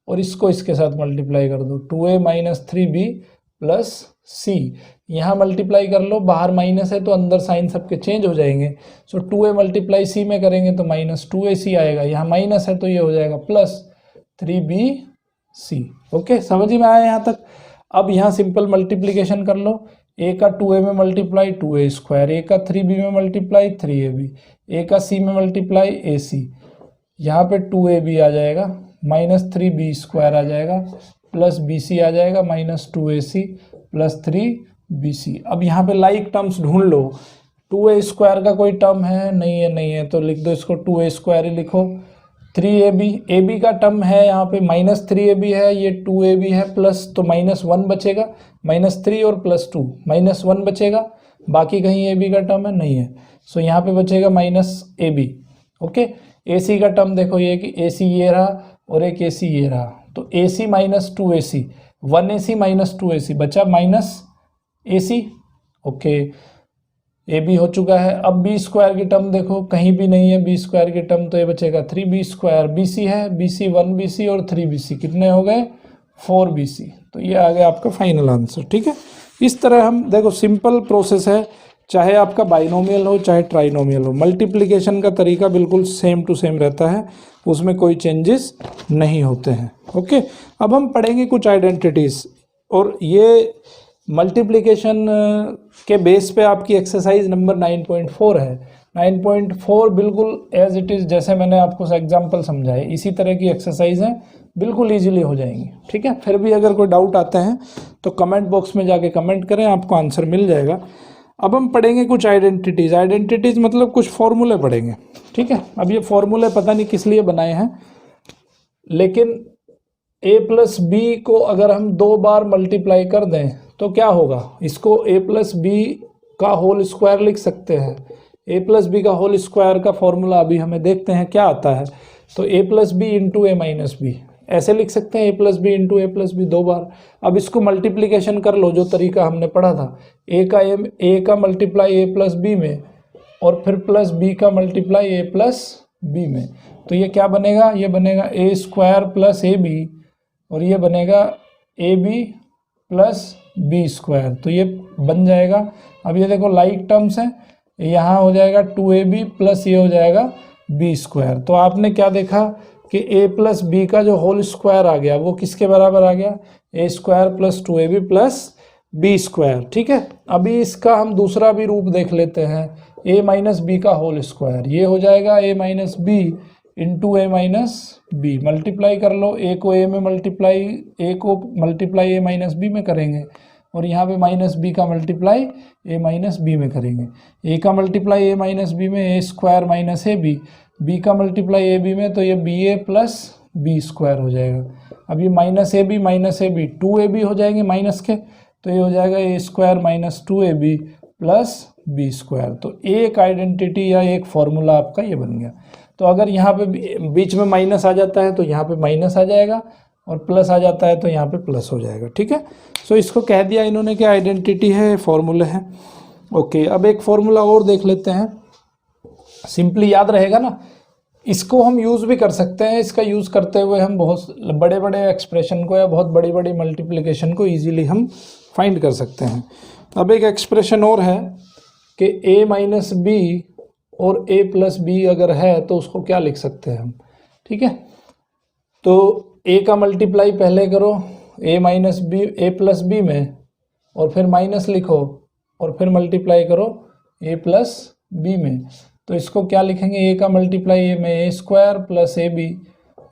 और इसको इसके साथ मल्टीप्लाई कर दो 2a माइनस 3b प्लस सी। यहाँ मल्टीप्लाई कर लो, बाहर माइनस है तो अंदर साइन सबके चेंज हो जाएंगे। सो 2a मल्टीप्लाई सी में करेंगे तो माइनस 2ac आएगा, यहाँ माइनस है तो ये हो जाएगा प्लस 3bc। ओके, समझ में आया यहाँ तक। अब यहाँ सिंपल मल्टीप्लीकेशन कर लो, a का 2a में मल्टीप्लाई 2a², a का 3b में मल्टीप्लाई 3ab, a का c में मल्टीप्लाई ac, यहाँ पे 2ab आ जाएगा, माइनस 3b² आ जाएगा, प्लस bc आ जाएगा, माइनस 2ac प्लस 3bc। अब यहाँ पे लाइक टर्म्स ढूंढ लो। 2a² का कोई टर्म है नहीं है, नहीं है तो लिख दो इसको 2a² ही लिखो। 3ab, ab का टर्म है यहाँ पे माइनस 3ab है, ये 2ab है प्लस, तो माइनस 1 बचेगा, माइनस 3 और प्लस 2 माइनस 1 बचेगा। बाकी कहीं ab का टर्म है नहीं है, सो यहाँ पे बचेगा माइनस ab। ओके, ac का टर्म देखो ये कि ac ये रहा और एक ac ये रहा, तो ac minus 2ac, 1ac minus 2ac बचा माइनस ac। ओके, ab हो चुका है। अब b² की टर्म देखो कहीं भी नहीं है b² की टर्म, तो ये बचेगा 3b²। bc है, bc 1bc और 3bc कितने हो गए 4bc। तो ये आ गया आपका फाइनल आंसर, ठीक है। इस तरह हम देखो, सिंपल प्रोसेस है, चाहे आपका बाइनोमियल हो चाहे ट्राइनोमियल हो, मल्टीप्लिकेशन का तरीका बिल्कुल सेम टू सेम रहता है, उसमें कोई चेंजेस नहीं होते हैं। ओके, अब हम पढ़ेंगे कुछ आइडेंटिटीज, और ये मल्टीप्लिकेशन के बेस पे आपकी एक्सरसाइज नंबर 9.4 है। 9.4 बिल्कुल एज इट इज़, जैसे मैंने आपको एग्जांपल समझाए इसी तरह की एक्सरसाइज हैं, बिल्कुल इजीली हो जाएंगी, ठीक है। फिर भी अगर कोई डाउट आते हैं तो कमेंट बॉक्स में जाके कमेंट करें, आपको आंसर मिल जाएगा। अब हम पढ़ेंगे कुछ आइडेंटिटीज। आइडेंटिटीज मतलब कुछ फॉर्मूले पढ़ेंगे, ठीक है। अब ये फॉर्मूले पता नहीं किस लिए बनाए हैं, लेकिन a प्लस बी को अगर हम 2 बार मल्टीप्लाई कर दें तो क्या होगा, इसको a प्लस बी का होल स्क्वायर लिख सकते हैं। a प्लस बी का होल स्क्वायर का फॉर्मूला अभी हमें देखते हैं क्या आता है। तो a plus B into A minus B ऐसे लिख सकते हैं, a plus B into A plus B 2 बार। अब इसको मल्टीप्लीकेशन कर लो, जो तरीका हमने पढ़ा था, a का मल्टीप्लाई a प्लस बी में, और फिर प्लस b का मल्टीप्लाई a प्लस बी में। तो ये क्या बनेगा, ये बनेगा a² प्लस ab, और ये बनेगा ab प्लस b²। तो ये बन जाएगा। अब ये देखो लाइक टर्म्स हैं, यहाँ हो जाएगा 2ab प्लस ये हो जाएगा b²। तो आपने क्या देखा कि a प्लस बी का जो होल स्क्वायर आ गया वो किसके बराबर आ गया, a² plus 2ab plus b², ठीक है। अभी इसका हम दूसरा भी रूप देख लेते हैं, a माइनस बी का होल स्क्वायर, ये हो जाएगा a minus B into A minus B. Multiply कर लो, a को a में मल्टीप्लाई, a को मल्टीप्लाई a माइनस बी में करेंगे, और यहाँ पे माइनस बी का मल्टीप्लाई a माइनस बी में करेंगे। a का मल्टीप्लाई a माइनस बी में a² minus A B, b का मल्टीप्लाई ए बी में, तो ये ba प्लस b² हो जाएगा। अब ये माइनस ए बी 2ab हो जाएंगे माइनस के, तो ये हो जाएगा a² minus 2ab plus b²। तो एक आइडेंटिटी या एक फॉर्मूला आपका ये बन गया। तो अगर यहाँ पे बीच में माइनस आ जाता है तो यहाँ पे माइनस आ जाएगा, और प्लस आ जाता है तो यहाँ पे प्लस हो जाएगा, ठीक है। सो इसको कह दिया इन्होंने कि आइडेंटिटी है, फॉर्मूले हैं। ओके, अब एक फॉर्मूला और देख लेते हैं, सिंपली याद रहेगा ना। इसको हम यूज़ भी कर सकते हैं, इसका यूज़ करते हुए हम बहुत बड़े बड़े एक्सप्रेशन को या बहुत बड़ी बड़ी मल्टीप्लिकेशन को इजीली हम फाइंड कर सकते हैं। अब एक एक्सप्रेशन और है कि a माइनस बी और a प्लस बी अगर है तो उसको क्या लिख सकते हैं हम, ठीक है। तो a का मल्टीप्लाई पहले करो a minus B a plus B में, और फिर माइनस लिखो और फिर मल्टीप्लाई करो a प्लस बी में। तो इसको क्या लिखेंगे, a का मल्टीप्लाई a में a square plus a b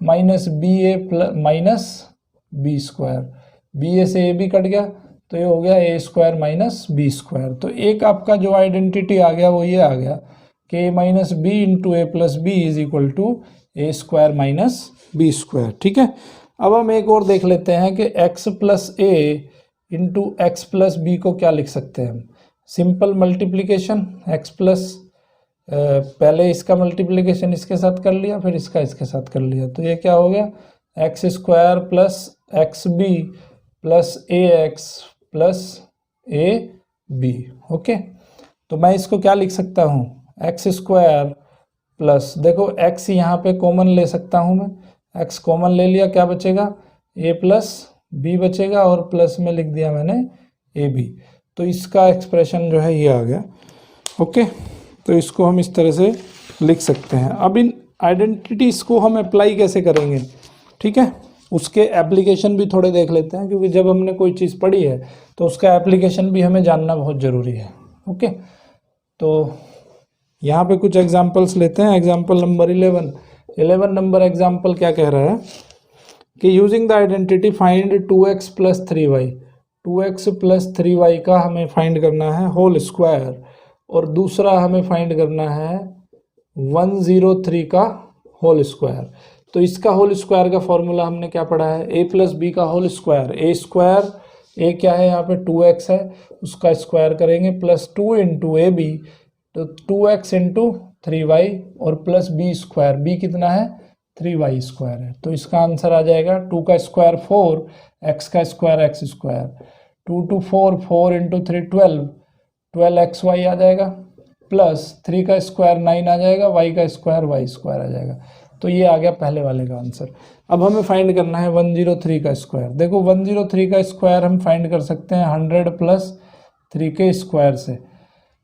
minus b a plus minus B square, b a से ए बी कट गया तो ये हो गया a square minus B square. तो एक आपका जो आइडेंटिटी आ गया वो ये आ गया कि a minus B into A plus b is equal to a square minus B square, ठीक है। अब हम एक और देख लेते हैं कि x प्लस ए इंटू एक्स प्लस बी को क्या लिख सकते हैं हम, सिंपल मल्टीप्लिकेशन। x प्लस पहले इसका मल्टीप्लिकेशन इसके साथ कर लिया, फिर इसका इसके साथ कर लिया, तो ये क्या हो गया x square plus x b plus a x plus a b. Okay, तो मैं इसको क्या लिख सकता हूँ, एक्स स्क्वायर प्लस, देखो x यहाँ पे कॉमन ले सकता हूँ मैं, x कॉमन ले लिया, क्या बचेगा a प्लस बी बचेगा, और प्लस में लिख दिया मैंने ए बी। तो इसका एक्सप्रेशन जो है ये आ गया। ओके, तो इसको हम इस तरह से लिख सकते हैं। अब इन आइडेंटिटीज़ को हम अप्लाई कैसे करेंगे, ठीक है, उसके एप्लीकेशन भी थोड़े देख लेते हैं, क्योंकि जब हमने कोई चीज़ पढ़ी है तो उसका एप्लीकेशन भी हमें जानना बहुत ज़रूरी है। ओके, तो यहाँ पे कुछ एग्जांपल्स लेते हैं। एग्जांपल नंबर 11 नंबर एग्जांपल क्या कह रहा है कि using the identity find 2x plus 3y, 2x plus 3y का हमें फाइंड करना है होल स्क्वायर, और दूसरा हमें फाइंड करना है 103 का होल स्क्वायर। तो इसका होल स्क्वायर का फॉर्मूला हमने क्या पढ़ा है, a प्लस बी का whole square, a square, a क्या है यहाँ पे 2x है, उसका स्क्वायर करेंगे प्लस 2 इंटू ए बी, तो 2x इंटू 3y और प्लस बी स्क्वायर, बी कितना है 3y स्क्वायर है। तो इसका आंसर आ जाएगा 2 का स्क्वायर 4, x का square x square, 2 two 4, 4 into 3 12, 12xy आ जाएगा, प्लस 3 का स्क्वायर 9 आ जाएगा, y का स्क्वायर y स्क्वायर आ जाएगा। तो ये आ गया पहले वाले का आंसर। अब हमें फाइंड करना है 103 का स्क्वायर। देखो 103 का स्क्वायर हम फाइंड कर सकते हैं 100 प्लस 3 के स्क्वायर से,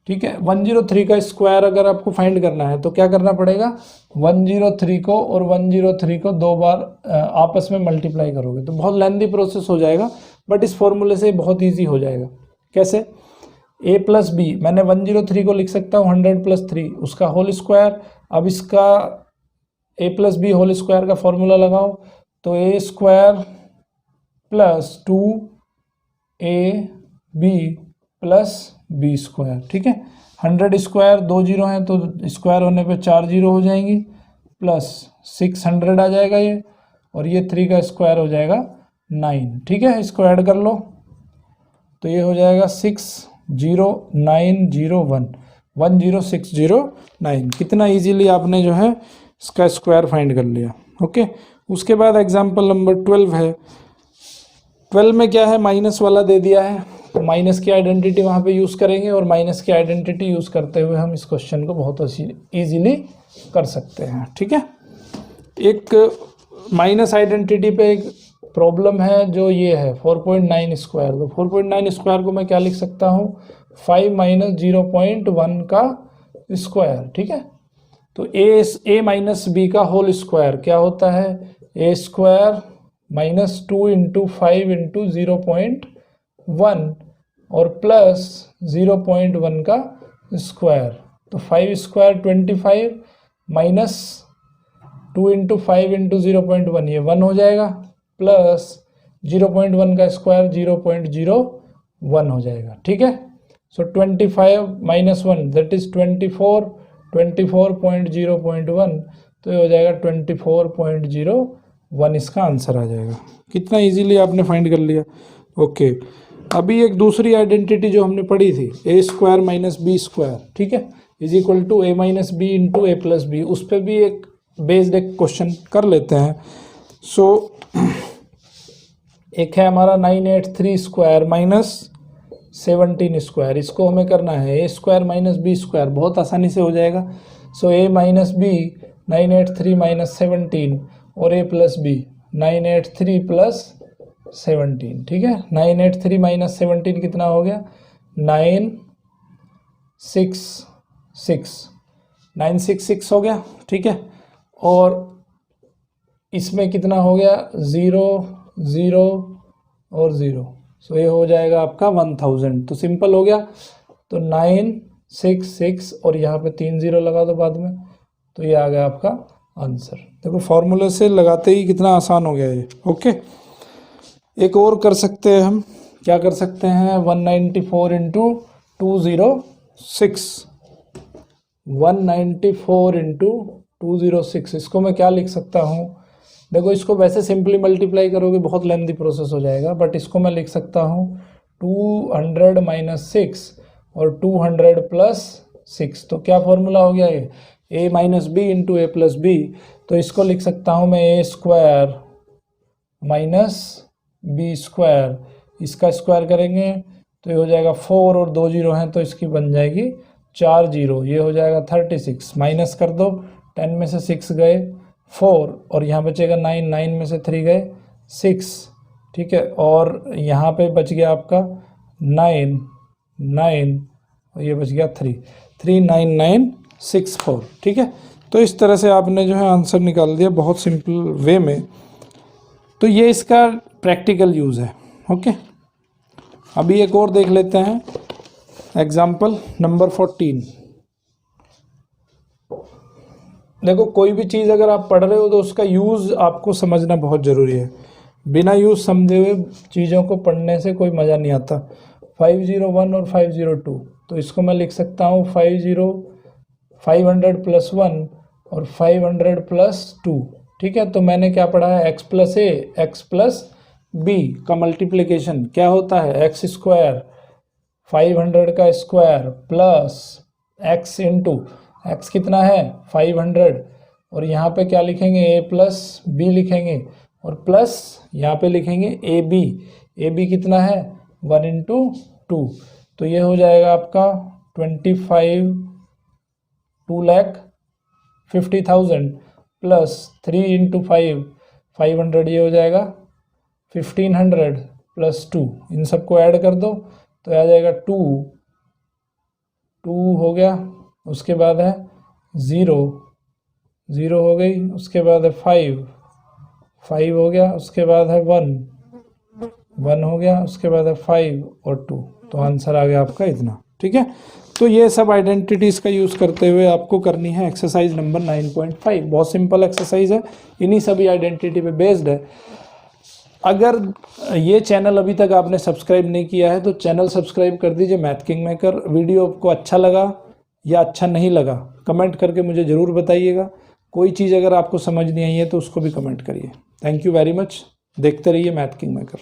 ठीक है। 103 का स्क्वायर अगर आपको फाइंड करना है तो क्या करना पड़ेगा, 103 को और 103 को 2 बार आपस में मल्टीप्लाई करोगे तो बहुत लेंथी प्रोसेस हो जाएगा, बट इस फॉर्मूले से बहुत ईजी हो जाएगा। कैसे, a प्लस बी, मैंने 103 को लिख सकता हूँ 100 प्लस 3 उसका होल स्क्वायर। अब इसका a plus b whole square का फॉर्मूला लगाओ, तो a square plus 2ab plus b square, ठीक है। 100 स्क्वायर 2 जीरो हैं तो स्क्वायर होने पे 4 जीरो हो जाएंगी, प्लस 600 आ जाएगा ये, और ये 3 का स्क्वायर हो जाएगा 9, ठीक है। इसको ऐड कर लो तो ये हो जाएगा 60901, 10609। कितना इजीली आपने जो है इसका स्क्वायर फाइंड कर लिया। ओके, उसके बाद एग्जांपल नंबर 12 है। 12 में क्या है, माइनस वाला दे दिया है, तो माइनस की आइडेंटिटी वहाँ पे यूज़ करेंगे, और माइनस की आइडेंटिटी यूज़ करते हुए हम इस क्वेश्चन को बहुत ईजीली कर सकते हैं, ठीक है। एक माइनस आइडेंटिटी पे एक प्रॉब्लम है जो ये है 4.9 स्क्वायर। तो 4.9 स्क्वायर को मैं क्या लिख सकता हूँ, 5 माइनस 0.1 का स्क्वायर, ठीक है। तो a माइनस बी का होल स्क्वायर क्या होता है, a square minus 2 into 5 into 0.1 और प्लस 0.1 का स्क्वायर। तो 5 स्क्वायर 25 माइनस 2 इंटू 5 इंटू 0.1, ये 1 हो जाएगा, प्लस 0.1 का स्क्वायर 0.01 हो जाएगा, ठीक है। सो 25 माइनस 1 दैट इज 24, 24.0.1, तो ये हो जाएगा 24.01, इसका आंसर आ जाएगा। कितना इजीली आपने फाइंड कर लिया। ओके, अभी एक दूसरी आइडेंटिटी जो हमने पढ़ी थी, a square minus B square, ठीक है, is equal to a minus B into A plus b, उस पर भी एक बेस्ड एक क्वेश्चन कर लेते हैं। सो एक है हमारा 983 स्क्वायर माइनस 17 स्क्वायर, इसको हमें करना है ए स्क्वायर माइनस बी स्क्वायर, बहुत आसानी से हो जाएगा। सो ए माइनस बी 983 माइनस 17 और ए प्लस बी 983 प्लस 17, ठीक है। 983 माइनस 17 कितना हो गया 966 हो गया, ठीक है। और इसमें कितना हो गया 0 0 और 0, सो ये हो जाएगा आपका 1000। तो सिंपल हो गया। तो 966 और यहाँ पे 3 0 लगा दो बाद में, तो ये आ गया आपका आंसर। देखो फॉर्मूले से लगाते ही कितना आसान हो गया ये। ओके, एक और कर सकते हैं हम, क्या कर सकते हैं 194 इंटू 206, 194 इंटू 206, इसको मैं क्या लिख सकता हूँ। देखो इसको वैसे सिंपली मल्टीप्लाई करोगे बहुत लेंथी प्रोसेस हो जाएगा, बट इसको मैं लिख सकता हूँ 200 माइनस 6 और 200 प्लस 6। तो क्या फॉर्मूला हो गया ये a minus B into A plus b. तो इसको लिख सकता हूँ मैं a square minus B square, इसका स्क्वायर करेंगे तो ये हो जाएगा 4 और 2 0 हैं तो इसकी बन जाएगी 4 0, ये हो जाएगा 36। माइनस कर दो, 10 में से 6 गए 4 और यहाँ बचेगा 9, 9 में से 3 गए 6, ठीक है। और यहाँ पे बच गया आपका 9 9 और ये बच गया 3 39964, ठीक है। तो इस तरह से आपने जो है आंसर निकाल दिया बहुत सिंपल वे में। तो ये इसका प्रैक्टिकल यूज़ है। ओके, अभी एक और देख लेते हैं एग्जाम्पल नंबर 14। देखो कोई भी चीज़ अगर आप पढ़ रहे हो तो उसका यूज़ आपको समझना बहुत ज़रूरी है। बिना यूज़ समझे हुए चीज़ों को पढ़ने से कोई मज़ा नहीं आता। 501 और 502, तो इसको मैं लिख सकता हूँ 500 प्लस 1 और 500 प्लस 2, ठीक है। तो मैंने क्या पढ़ा है x plus a x plus B का मल्टीप्लिकेशन क्या होता है एक्स स्क्वायर 500 का square plus x into x कितना है 500 और यहाँ पे क्या लिखेंगे a प्लस बी लिखेंगे और प्लस यहाँ पे लिखेंगे ए बी कितना है 1 इंटू 2। तो ये हो जाएगा आपका 2,50,000 प्लस 3 इंटू 500, ये हो जाएगा 1500 प्लस 2। इन सबको ऐड कर दो तो आ जाएगा 2 हो गया, उसके बाद है 0 हो गई, उसके बाद है 5 हो गया, उसके बाद है 1 हो गया, उसके बाद है 5 और 2। तो आंसर आ गया आपका इतना, ठीक है। तो ये सब आइडेंटिटीज़ का यूज़ करते हुए आपको करनी है एक्सरसाइज नंबर 9.5। बहुत सिंपल एक्सरसाइज है, इन्हीं सभी आइडेंटिटी पे बेस्ड है। अगर ये चैनल अभी तक आपने सब्सक्राइब नहीं किया है तो चैनल सब्सक्राइब कर दीजिए मैथ किंग मेकर। वीडियो आपको अच्छा लगा या अच्छा नहीं लगा कमेंट करके मुझे ज़रूर बताइएगा। कोई चीज़ अगर आपको समझ नहीं आई है तो उसको भी कमेंट करिए। Thank you very much. देखते रहिए मैथ किंग मेकर।